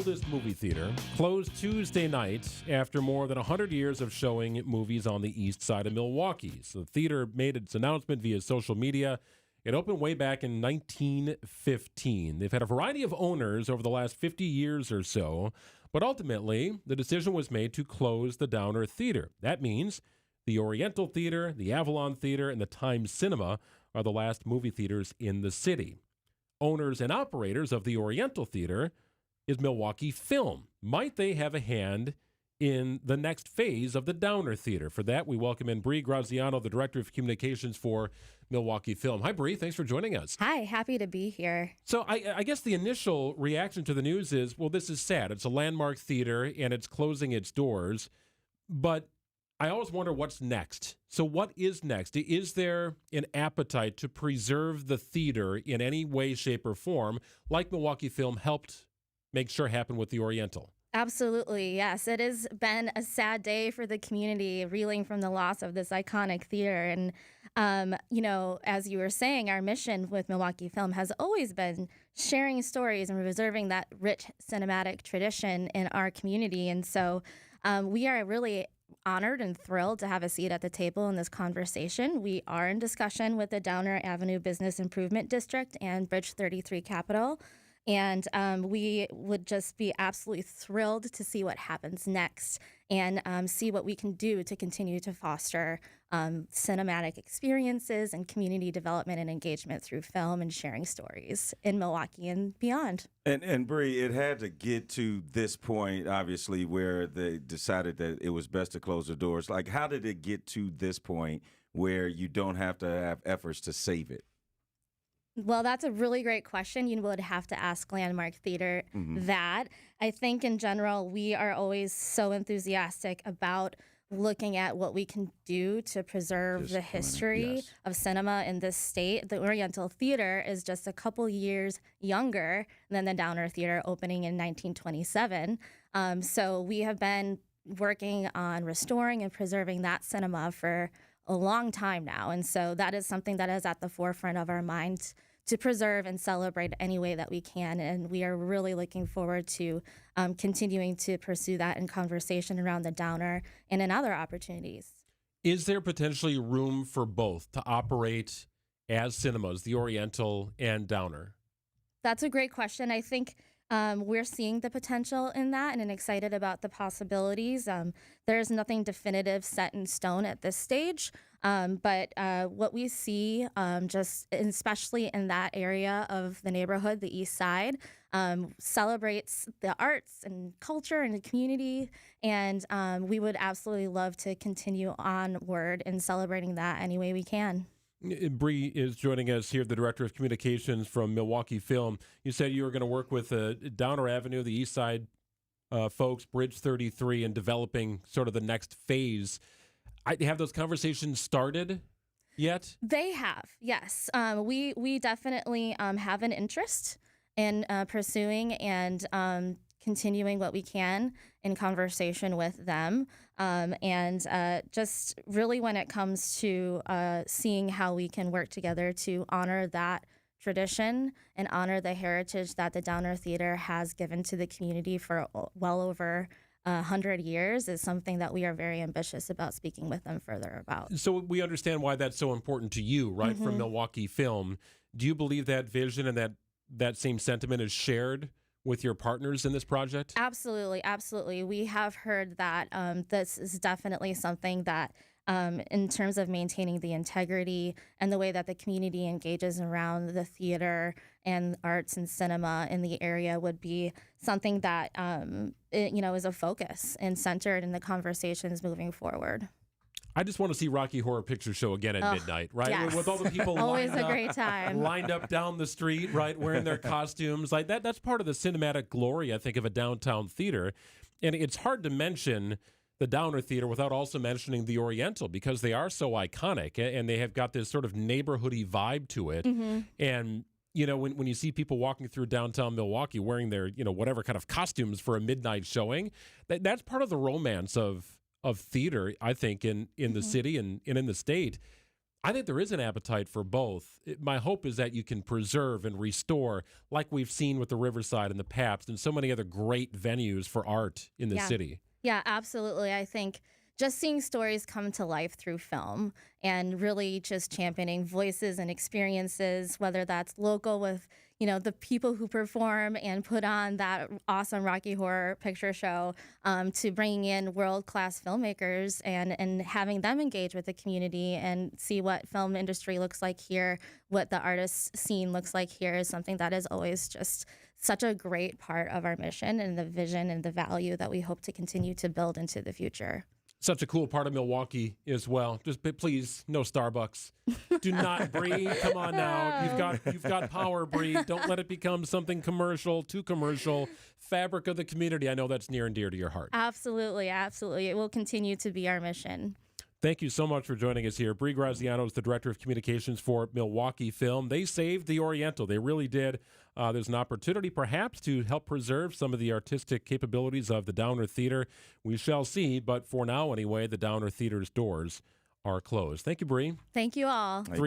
oldest movie theater, closed Tuesday night after more than 100 years of showing movies on the east side of Milwaukee. So the theater made its announcement via social media. It opened way back in 1915. They've had a variety of owners over the last 50 years or so, but ultimately the decision was made to close the Downer Theater. That means the Oriental Theater, the Avalon Theater, and the Times Cinema are the last movie theaters in the city. Owners and operators of the Oriental Theater is Milwaukee Film. Might they have a hand in the next phase of the Downer Theater? For that, we welcome in Bre Graziano, the Director of Communications for Milwaukee Film. Hi, Bre. Thanks for joining us. Hi, happy to be here. So I guess the initial reaction to the news is, well, this is sad. It's a landmark theater, and it's closing its doors. But I always wonder what's next. So what is next? Is there an appetite to preserve the theater in any way, shape, or form, like Milwaukee Film helped make sure happen with the Oriental? Absolutely, yes. It has been a sad day for the community, reeling from the loss of this iconic theater. And, as you were saying, our mission with Milwaukee Film has always been sharing stories and preserving that rich cinematic tradition in our community. And so we are really honored and thrilled to have a seat at the table in this conversation. We are in discussion with the Downer Avenue Business Improvement District and Bridge 33 Capital. And we would just be absolutely thrilled to see what happens next and see what we can do to continue to foster cinematic experiences and community development and engagement through film and sharing stories in Milwaukee and beyond. And Bre, it had to get to this point, obviously, where they decided that it was best to close the doors. Like, how did it get to this point where you don't have to have efforts to save it? Well, that's a really great question. You would have to ask Landmark Theater that. I think in general, we are always so enthusiastic about looking at what we can do to preserve the history of cinema in this state. The Oriental Theater is just a couple years younger than the Downer Theater, opening in 1927. So we have been working on restoring and preserving that cinema for a long time now. And so that is something that is at the forefront of our minds to preserve and celebrate any way that we can. And we are really looking forward to continuing to pursue that in conversation around the Downer and in other opportunities. Is there potentially room for both to operate as cinemas, the Oriental and Downer? That's a great question. I think we're seeing the potential in that and excited about the possibilities. There's nothing definitive set in stone at this stage, but what we see, just especially in that area of the neighborhood, the East Side, celebrates the arts and culture and the community, and we would absolutely love to continue onward in celebrating that any way we can. Bre is joining us here, the Director of Communications from Milwaukee Film. You said you were going to work with Downer Avenue, the East Side folks, Bridge 33, and developing sort of the next phase. Have those conversations started yet? They have, yes. We definitely have an interest in pursuing and continuing what we can in conversation with them. And just really when it comes to seeing how we can work together to honor that tradition and honor the heritage that the Downer Theater has given to the community for well over 100 years is something that we are very ambitious about speaking with them further about. So we understand why that's so important to you, right, from Milwaukee Film. Do you believe that vision and that same sentiment is shared with your partners in this project? Absolutely, absolutely. We have heard that this is definitely something that, in terms of maintaining the integrity and the way that the community engages around the theater and arts and cinema in the area, would be something that is a focus and centered in the conversations moving forward. I just want to see Rocky Horror Picture Show again at midnight, right? Yes. With all the people always a great time, lined up down the street, right, wearing their costumes. Like that's part of the cinematic glory, I think, of a downtown theater. And it's hard to mention the Downer Theater without also mentioning the Oriental, because they are so iconic and they have got this sort of neighborhoody vibe to it. And when you see people walking through downtown Milwaukee wearing their, whatever kind of costumes for a midnight showing, that's part of the romance of theater, I think, in the city and in the state. I think there is an appetite for both. My hope is that you can preserve and restore, like we've seen with the Riverside and the Pabst and so many other great venues for art in the city. Yeah, absolutely. I think just seeing stories come to life through film and really just championing voices and experiences, whether that's local with, the people who perform and put on that awesome Rocky Horror Picture Show, to bringing in world-class filmmakers and having them engage with the community and see what film industry looks like here, what the artist scene looks like here is something that is always just such a great part of our mission and the vision and the value that we hope to continue to build into the future. Such a cool part of Milwaukee as well. Just please, no Starbucks. Do not, Bre. Come on now. You've got power, Bre. Don't let it become something commercial, too commercial. Fabric of the community. I know that's near and dear to your heart. Absolutely, absolutely. It will continue to be our mission. Thank you so much for joining us here. Bre Graziano is the Director of Communications for Milwaukee Film. They saved the Oriental. They really did. There's an opportunity perhaps to help preserve some of the artistic capabilities of the Downer Theater. We shall see, but for now anyway, the Downer Theater's doors are closed. Thank you, Bre. Thank you all.